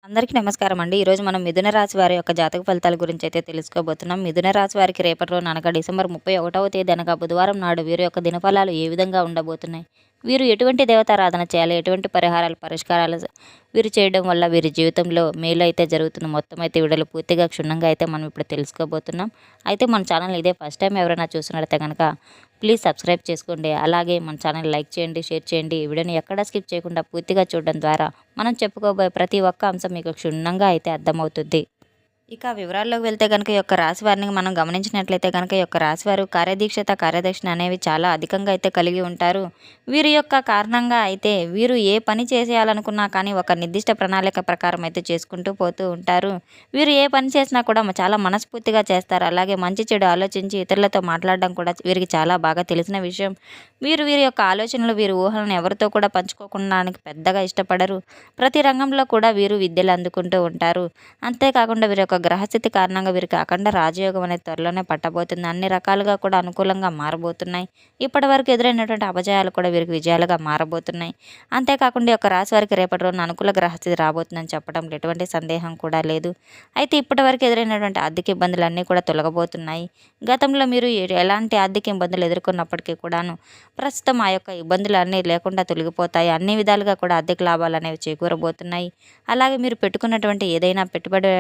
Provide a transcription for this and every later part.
అందరికీ నమస్కారం అండి. ఈరోజు మనం మిథున రాశి వారి యొక్క జాతక ఫలితాల గురించి అయితే తెలుసుకోబోతున్నాం. మిథున రాశి వారికి రేపటి రోజున అనగా డిసెంబర్ 31వ తేదీ అనగా బుధవారం నాడు వీరి యొక్క దినఫలాలు ఏ విధంగా ఉండబోతున్నాయి? వీరు ఎటువంటి దేవతారాధన చేయాలి? ఎటువంటి పరిహారాలు, పరిష్కారాలు వీరు చేయడం వల్ల వీరి జీవితంలో మేలు అయితే జరుగుతుంది. మొత్తం అయితే వీడియోలో పూర్తిగా క్షుణ్ణంగా అయితే మనం ఇప్పుడు తెలుసుకోబోతున్నాం. అయితే మన ఛానల్ ఇదే ఫస్ట్ టైం ఎవరైనా చూసినట్లయితే కనుక ప్లీజ్ సబ్స్క్రైబ్ చేసుకోండి. అలాగే మన ఛానల్ లైక్ చేయండి, షేర్ చేయండి. ఈ వీడియోని ఎక్కడా స్కిప్ చేయకుండా పూర్తిగా చూడడం ద్వారా మనం చెప్పుకోబోయే ప్రతి ఒక్క అంశం మీకు క్షుణ్ణంగా అయితే అర్థమవుతుంది. ఇక వివరాల్లోకి వెళ్తే కనుక ఈ యొక్క రాశి వారిని మనం గమనించినట్లయితే కనుక ఈ యొక్క రాశి వారు కార్యదీక్షత, కార్యదక్షిణ అనేవి చాలా అధికంగా అయితే కలిగి ఉంటారు. వీరి యొక్క కారణంగా అయితే వీరు ఏ పని చేసేయాలనుకున్నా కానీ ఒక నిర్దిష్ట ప్రణాళిక ప్రకారం అయితే చేసుకుంటూ పోతూ ఉంటారు. వీరు ఏ పని చేసినా కూడా చాలా మనస్ఫూర్తిగా చేస్తారు. అలాగే మంచి చెడు ఆలోచించి ఇతరులతో మాట్లాడడం కూడా వీరికి చాలా బాగా తెలిసిన విషయం. వీరి యొక్క ఆలోచనలు, వీరి ఊహలను ఎవరితో కూడా పంచుకోకుండా పెద్దగా ఇష్టపడరు. ప్రతి రంగంలో కూడా వీరు విద్యలు అందుకుంటూ ఉంటారు. అంతేకాకుండా వీరి యొక్క గ్రహస్థితి కారణంగా వీరికి అఖండ రాజయోగం అనేది త్వరలోనే పట్టబోతుంది. అన్ని రకాలుగా కూడా అనుకూలంగా మారబోతున్నాయి. ఇప్పటి వరకు ఎదురైనటువంటి అపజయాలు కూడా వీరికి విజయాలుగా మారబోతున్నాయి. అంతేకాకుండా ఈ యొక్క రాశి వారికి రేపటి రోజున అనుకూల గ్రహస్థితి రాబోతుందని చెప్పడంలో ఎటువంటి సందేహం కూడా లేదు. అయితే ఇప్పటి వరకు ఎదురైనటువంటి ఆర్థిక ఇబ్బందులన్నీ కూడా తొలగబోతున్నాయి. గతంలో మీరు ఎలాంటి ఆర్థిక ఇబ్బందులు ఎదుర్కొన్నప్పటికీ కూడాను ప్రస్తుతం ఆ యొక్క ఇబ్బందులు అన్నీ లేకుండా తొలగిపోతాయి. అన్ని విధాలుగా కూడా ఆర్థిక లాభాలు అనేవి చేకూరబోతున్నాయి. అలాగే మీరు పెట్టుకున్నటువంటి ఏదైనా పెట్టుబడి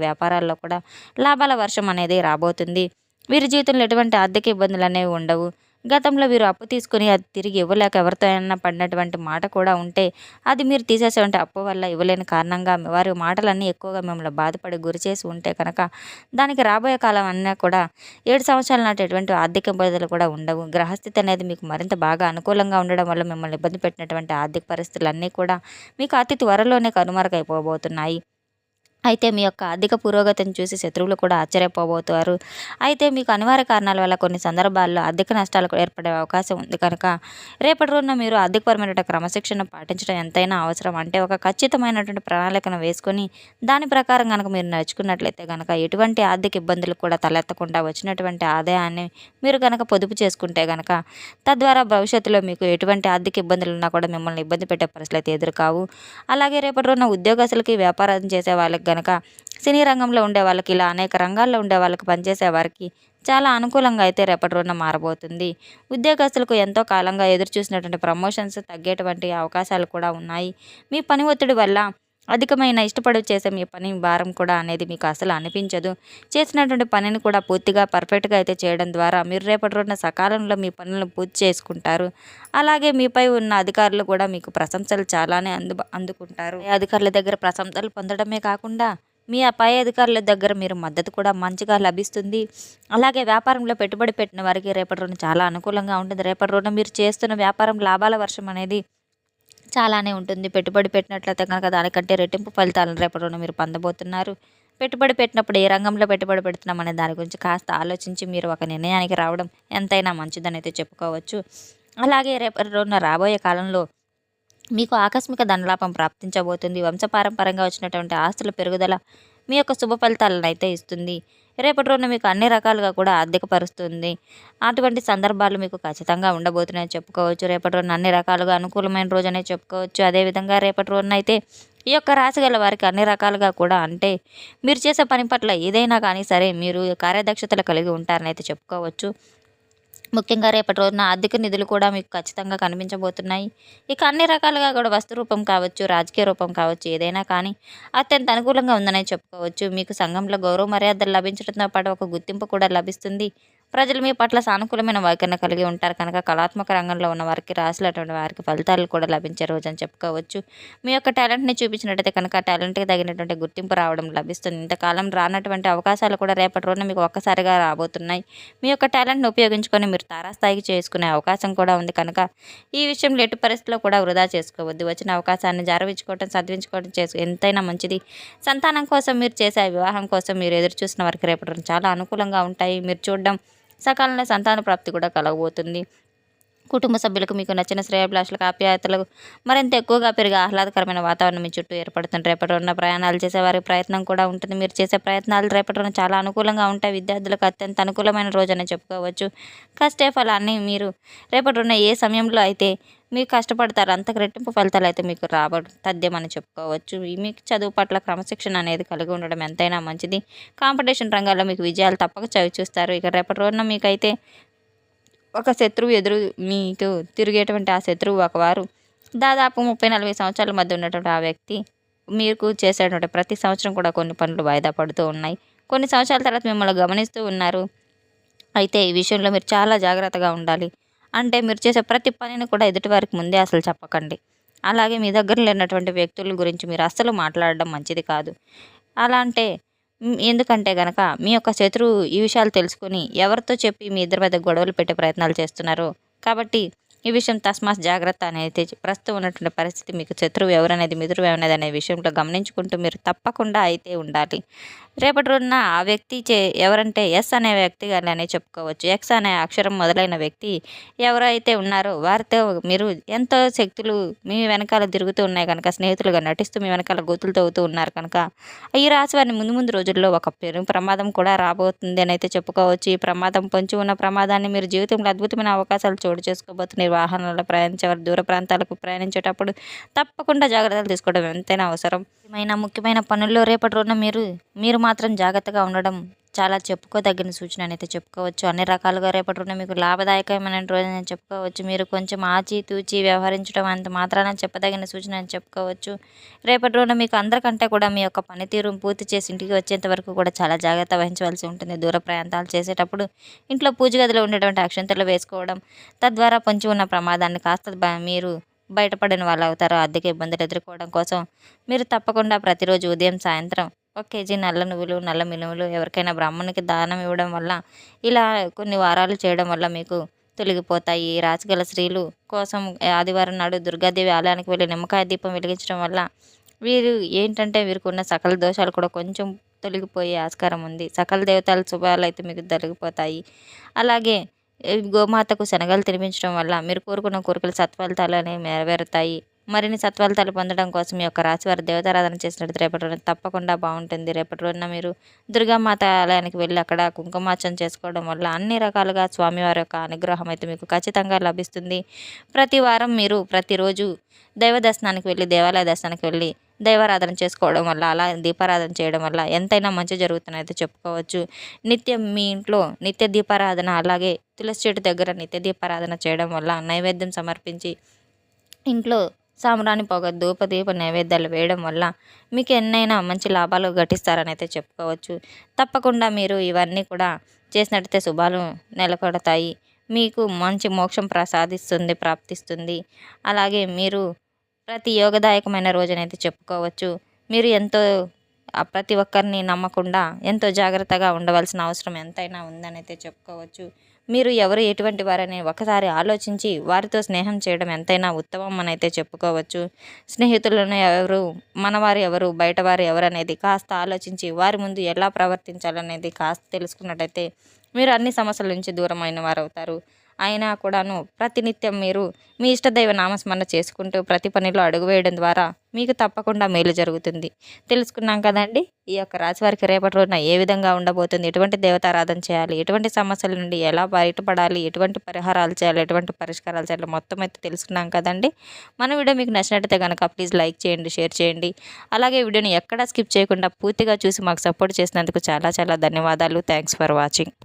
వ్యాపారాల్లో కూడా లాభాల వర్షం అనేది రాబోతుంది. వీరి జీవితంలో ఎటువంటి ఆర్థిక ఇబ్బందులు అనేవి ఉండవు. గతంలో వీరు అప్పు తీసుకుని అది తిరిగి ఇవ్వలేక ఎవరితో అయినా పడినటువంటి మాట కూడా ఉంటే అది మీరు తీసేసేటువంటి అప్పు వల్ల ఇవ్వలేని కారణంగా వారి మాటలన్నీ ఎక్కువగా మిమ్మల్ని బాధపడి గురిచేసి ఉంటే కనుక దానికి రాబోయే కాలం అన్నా కూడా 7 సంవత్సరాల నాటి ఎటువంటి ఆర్థిక ఇబ్బందులు కూడా ఉండవు. గ్రహస్థితి అనేది మీకు మరింత బాగా అనుకూలంగా ఉండడం వల్ల మిమ్మల్ని ఇబ్బంది పెట్టినటువంటి ఆర్థిక పరిస్థితులన్నీ కూడా మీకు అతి త్వరలోనే కనుమరుగైపోబోతున్నాయి. అయితే మీ యొక్క ఆర్థిక పురోగతిని చూసి శత్రువులు కూడా ఆశ్చర్యపోబోతారు. అయితే మీకు అనివార్య కారణాల వల్ల కొన్ని సందర్భాల్లో ఆర్థిక నష్టాలు ఏర్పడే అవకాశం ఉంది కనుక రేపటి రోజున మీరు ఆర్థికపరమైన క్రమశిక్షణ పాటించడం ఎంతైనా అవసరం. అంటే ఒక ఖచ్చితమైనటువంటి ప్రణాళికను వేసుకొని దాని ప్రకారం కనుక మీరు నడుచుకున్నట్లయితే కనుక ఎటువంటి ఆర్థిక ఇబ్బందులు కూడా తలెత్తకుండా వచ్చినటువంటి ఆదాయాన్ని మీరు కనుక పొదుపు చేసుకుంటే కనుక తద్వారా భవిష్యత్తులో మీకు ఎటువంటి ఆర్థిక ఇబ్బందులు ఉన్నా కూడా మిమ్మల్ని ఇబ్బంది పెట్టే పరిస్థితులు అయితే ఎదురుకావు. అలాగే రేపటి రోజున ఉద్యోగస్తులకి, వ్యాపారం చేసే వాళ్ళకి గనక, సినీ రంగంలో ఉండే వాళ్ళకి, ఇలా అనేక రంగాల్లో ఉండే వాళ్ళకి, పనిచేసే వారికి చాలా అనుకూలంగా అయితే రేపటి రోజున మారబోతుంది. ఉద్యోగస్తులకు ఎంతో కాలంగా ఎదురు చూసినటువంటి ప్రమోషన్స్ తగ్గేటువంటి అవకాశాలు కూడా ఉన్నాయి. మీ పని ఒత్తిడి వల్ల అధికమైన ఇష్టపడి చేసే మీ పని భారం కూడా అనేది మీకు అసలు అనిపించదు. చేసినటువంటి పనిని కూడా పూర్తిగా పర్ఫెక్ట్గా అయితే చేయడం ద్వారా మీరు రేపటి రోజున సకాలంలో మీ పనులను పూర్తి చేసుకుంటారు. అలాగే మీపై ఉన్న అధికారులు కూడా మీకు ప్రశంసలు చాలానే అందుకుంటారు. అధికారుల దగ్గర ప్రశంసలు పొందడమే కాకుండా మీ పై అధికారుల దగ్గర మీరు మద్దతు కూడా మంచిగా లభిస్తుంది. అలాగే వ్యాపారంలో పెట్టుబడి పెట్టిన వారికి రేపటి రోజున చాలా అనుకూలంగా ఉంటుంది. రేపటి రోజున మీరు చేస్తున్న వ్యాపారం లాభాల వర్షం అనేది చాలానే ఉంటుంది. పెట్టుబడి పెట్టినట్లయితే కనుక దానికంటే రెట్టింపు ఫలితాలను రేపటి రోజున మీరు పొందబోతున్నారు. పెట్టుబడి పెట్టినప్పుడు ఏ రంగంలో పెట్టుబడి పెడుతున్నాం అనే దాని గురించి కాస్త ఆలోచించి మీరు ఒక నిర్ణయానికి రావడం ఎంతైనా మంచిదని అయితే చెప్పుకోవచ్చు. అలాగే రేపటి రోజున రాబోయే కాలంలో మీకు ఆకస్మిక ధనలాభం ప్రాప్తించబోతుంది. వంశపారంపరంగా వచ్చినటువంటి ఆస్తుల పెరుగుదల మీ యొక్క శుభ ఫలితాలను అయితే ఇస్తుంది. రేపటి రోజున మీకు అన్ని రకాలుగా కూడా ఆర్థికపరుస్తుంది. అటువంటి సందర్భాలు మీకు ఖచ్చితంగా ఉండబోతున్నాయని చెప్పుకోవచ్చు. రేపటి రోజున అన్ని రకాలుగా అనుకూలమైన రోజనే చెప్పుకోవచ్చు. అదేవిధంగా రేపటి రోజున అయితే ఈ యొక్క రాశి గల వారికి అన్ని రకాలుగా కూడా, అంటే మీరు చేసే పని పట్ల ఏదైనా కానీ సరే మీరు కార్యదక్షతలు కలిగి ఉంటారని అయితే చెప్పుకోవచ్చు. ముఖ్యంగా రేపటి రోజున ఆర్థిక నిధులు కూడా మీకు ఖచ్చితంగా కనిపించబోతున్నాయి. ఇక అన్ని రకాలుగా కూడా వస్తు రూపం కావచ్చు, రాజకీయ రూపం కావచ్చు, ఏదైనా కానీ అత్యంత అనుకూలంగా ఉందనే చెప్పుకోవచ్చు. మీకు సంఘంలో గౌరవ మర్యాదలు లభించడంతో పాటు ఒక గుర్తింపు కూడా లభిస్తుంది. ప్రజలు మీ పట్ల సానుకూలమైన వైఖరిని కలిగి ఉంటారు కనుక కళాత్మక రంగంలో ఉన్న వారికి, రాసులటువంటి వారికి ఫలితాలు కూడా లభించే రోజు అని చెప్పుకోవచ్చు. మీ యొక్క టాలెంట్ని చూపించినట్టయితే కనుక టాలెంట్కి తగినటువంటి గుర్తింపు రావడం లభిస్తుంది. ఇంతకాలం రానటువంటి అవకాశాలు కూడా రేపటి రోజున మీకు ఒక్కసారిగా రాబోతున్నాయి. మీ యొక్క టాలెంట్ని ఉపయోగించుకొని మీరు తారాస్థాయికి చేసుకునే అవకాశం కూడా ఉంది కనుక ఈ విషయంలో ఎటు పరిస్థితుల్లో కూడా వృధా చేసుకోవద్దు. వచ్చిన అవకాశాన్ని జారవించుకోవడం, సద్వించుకోవడం ఎంతైనా మంచిది. సంతానం కోసం మీరు చేసే వివాహం కోసం మీరు ఎదురు చూసిన వారికి రేపటి చాలా అనుకూలంగా ఉంటాయి. మీరు చూడడం సకాలంలో సంతాన ప్రాప్తి కూడా కలగబోతుంది. కుటుంబ సభ్యులకు మీకు నచ్చిన శ్రేయోభిలాషులకు ఆప్యాయతలు మరింత ఎక్కువగా పెరిగే ఆహ్లాదకరమైన వాతావరణం మీ చుట్టూ ఏర్పడుతుంది. రేపటి రోజున ప్రయాణాలు చేసే వారి ప్రయత్నం కూడా ఉంటుంది. మీరు చేసే ప్రయత్నాలు రేపటి రోజున చాలా అనుకూలంగా ఉంటాయి. విద్యార్థులకు అత్యంత అనుకూలమైన రోజు అని చెప్పుకోవచ్చు. కష్టే ఫలాన్ని మీరు రేపటి రోజున ఏ సమయంలో అయితే మీరు కష్టపడతారు అంతకు రెట్టింపు ఫలితాలు అయితే మీకు తథ్యమని చెప్పుకోవచ్చు. మీకు చదువు పట్ల క్రమశిక్షణ అనేది కలిగి ఉండడం ఎంతైనా మంచిది. కాంపిటీషన్ రంగాల్లో మీకు విజయాలు తప్పక చవి చూస్తారు. ఇక రేపటి రోజున మీకైతే ఒక శత్రువు ఎదురు మీకు తిరిగేటువంటి ఆ శత్రువు ఒకవారు దాదాపు 30-40 సంవత్సరాల మధ్య ఉన్నటువంటి ఆ వ్యక్తి మీకు చేసేటువంటి ప్రతి సంవత్సరం కూడా కొన్ని పనులు వాయిదా పడుతూ ఉన్నాయి. కొన్ని సంవత్సరాల తర్వాత మిమ్మల్ని గమనిస్తూ ఉన్నారు. అయితే ఈ విషయంలో మీరు చాలా జాగ్రత్తగా ఉండాలి. అంటే మీరు చేసే ప్రతి పనిని కూడా ఎదుటివారికి ముందే అసలు చెప్పకండి. అలాగే మీ దగ్గర లేనటువంటి వ్యక్తుల గురించి మీరు అస్సలు మాట్లాడడం మంచిది కాదు. అలా అంటే ఎందుకంటే గనక మీ యొక్క శత్రువు ఈ విషయాలు తెలుసుకొని ఎవరితో చెప్పి మీ ఇద్దరి మధ్య గొడవలు పెట్టే ప్రయత్నాలు చేస్తున్నారు. కాబట్టి ఈ విషయం తస్మాత్ జాగ్రత్త అనేది ప్రస్తుతం ఉన్నటువంటి పరిస్థితి మీకు శత్రువు ఎవరనేది మిత్రువు ఎవరనేది అనే విషయంలో గమనించుకుంటూ మీరు తప్పకుండా అయితే ఉండాలి. రేపటి రోజున ఆ వ్యక్తి ఎవరంటే ఎస్ అనే వ్యక్తి అనే చెప్పుకోవచ్చు. ఎక్స్ అనే అక్షరం మొదలైన వ్యక్తి ఎవరైతే ఉన్నారో వారితో మీరు ఎంతో శక్తులు మీ వెనకాల తిరుగుతూ ఉన్నాయి కనుక స్నేహితులుగా నటిస్తూ మీ వెనకాల గోతులు తవ్వుతూ ఉన్నారు కనుక ఈ రాశి వారిని ముందు రోజుల్లో ఒక పెను ప్రమాదం కూడా రాబోతుంది అని అయితే చెప్పుకోవచ్చు. ఈ ప్రమాదం పొంచి ఉన్న ప్రమాదాన్ని మీరు జీవితంలో అద్భుతమైన అవకాశాలు చోటు చేసుకోబోతున్నారు. వాహనాల్లో ప్రయాణించేవారు దూర ప్రాంతాలకు ప్రయాణించేటప్పుడు తప్పకుండా జాగ్రత్తలు తీసుకోవడం ఎంతైనా అవసరం. ముఖ్యమైన పనుల్లో రేపటి రోజున మీరు మాత్రం జాగ్రత్తగా ఉండడం చాలా చెప్పుకోదగిన సూచన అయితే చెప్పుకోవచ్చు. అన్ని రకాలుగా రేపటి రోజున మీకు లాభదాయకమైన రోజు అని చెప్పుకోవచ్చు. మీరు కొంచెం ఆచితూచి వ్యవహరించడం అంత మాత్రాన చెప్పదగిన సూచన అని చెప్పుకోవచ్చు. రేపటి రోజున మీకు అందరికంటే కూడా మీ యొక్క పనితీరు పూర్తి చేసి ఇంటికి వచ్చేంత వరకు కూడా చాలా జాగ్రత్త వహించవలసి ఉంటుంది. దూర ప్రయాణాలు చేసేటప్పుడు ఇంట్లో పూజ గదిలో ఉండేటువంటి అక్షంతలు వేసుకోవడం తద్వారా పొంచి ఉన్న ప్రమాదాన్ని కాస్త మీరు బయటపడిన వాళ్ళు అవుతారు. ఆర్థిక ఇబ్బందులు ఎదుర్కోవడం కోసం మీరు తప్పకుండా ప్రతిరోజు ఉదయం సాయంత్రం 1 కేజీ నల్ల నువ్వులు నల్ల మినుములు ఎవరికైనా బ్రాహ్మణునికి దానం ఇవ్వడం వల్ల ఇలా కొన్ని వారాలు చేయడం వల్ల మీకు తొలగిపోతాయి. రాశిగల స్త్రీలు కోసం ఆదివారం నాడు దుర్గాదేవి ఆలయానికి వెళ్ళి నిమ్మకాయ దీపం వెలిగించడం వల్ల వీరికి ఉన్న సకల దోషాలు కూడా కొంచెం తొలగిపోయే ఆస్కారం ఉంది. సకల దేవతల శుభాలు అయితే మీకు తొలగిపోతాయి. అలాగే గోమాతకు శనగలు తినిపించడం వల్ల మీరు కోరుకున్న కోరికలు సత్ఫలితాలు అనేవి నెరవేరుతాయి. మరిన్ని సత్ఫలితాలు పొందడం కోసం మీ యొక్క రాశివారి దేవతారాధన చేసినట్టు రేపటి రోజున తప్పకుండా బాగుంటుంది. రేపటి రోజున మీరు దుర్గామాత ఆలయానికి వెళ్ళి అక్కడ కుంకుమార్చన చేసుకోవడం వల్ల అన్ని రకాలుగా స్వామివారి యొక్క అనుగ్రహం అయితే మీకు ఖచ్చితంగా లభిస్తుంది. ప్రతి వారం మీరు ప్రతిరోజు దైవ దర్శనానికి వెళ్ళి దేవాలయ దర్శనానికి వెళ్ళి దైవారాధన చేసుకోవడం వల్ల అలా దీపారాధన చేయడం వల్ల ఎంతైనా మంచి జరుగుతుందని అయితే చెప్పుకోవచ్చు. నిత్యం మీ ఇంట్లో నిత్య దీపారాధన అలాగే తులసి చెట్టు దగ్గర నిత్య దీపారాధన చేయడం వల్ల నైవేద్యం సమర్పించి ఇంట్లో సాంబ్రాణి పొగ ధూపదీప నైవేద్యాలు వేయడం వల్ల మీకు ఎన్నైనా మంచి లాభాలు ఘటిస్తారని అయితే చెప్పుకోవచ్చు. తప్పకుండా మీరు ఇవన్నీ కూడా చేసినట్టయితే శుభాలు నెలకొడతాయి. మీకు మంచి మోక్షం ప్రాప్తిస్తుంది. అలాగే మీరు ప్రతి యోగదాయకమైన రోజునైతే చెప్పుకోవచ్చు. మీరు ఎంతో ప్రతి ఒక్కరిని నమ్మకుండా ఎంతో జాగ్రత్తగా ఉండవలసిన అవసరం ఎంతైనా ఉందని అయితే చెప్పుకోవచ్చు. మీరు ఎవరు ఎటువంటి వారని ఒకసారి ఆలోచించి వారితో స్నేహం చేయడం ఎంతైనా ఉత్తమం అని అయితే చెప్పుకోవచ్చు. స్నేహితులను ఎవరు మనవారు ఎవరు బయటవారు ఎవరు అనేది కాస్త ఆలోచించి వారి ముందు ఎలా ప్రవర్తించాలనేది కాస్త తెలుసుకున్నట్టయితే మీరు అన్ని సమస్యల నుంచి దూరమైన వారు అవుతారు. అయినా కూడాను ప్రతినిత్యం మీరు మీ ఇష్టదైవ నామస్మరణ చేసుకుంటూ ప్రతి పనిలో అడుగు వేయడం ద్వారా మీకు తప్పకుండా మేలు జరుగుతుంది. తెలుసుకున్నాం కదండి ఈ యొక్క రాశి వారికి రేపటి రోజున ఏ విధంగా ఉండబోతుంది, ఎటువంటి దేవతారాధన చేయాలి, ఎటువంటి సమస్యల నుండి ఎలా బయటపడాలి, ఎటువంటి పరిహారాలు చేయాలి, ఎటువంటి పరిష్కారాలు చేయాలి మొత్తం అయితే తెలుసుకున్నాం కదండి. మన వీడియో మీకు నచ్చినట్టయితే కనుక ప్లీజ్ లైక్ చేయండి, షేర్ చేయండి. అలాగే వీడియోని ఎక్కడా స్కిప్ చేయకుండా పూర్తిగా చూసి మాకు సపోర్ట్ చేసినందుకు చాలా చాలా ధన్యవాదాలు. Thanks for watching.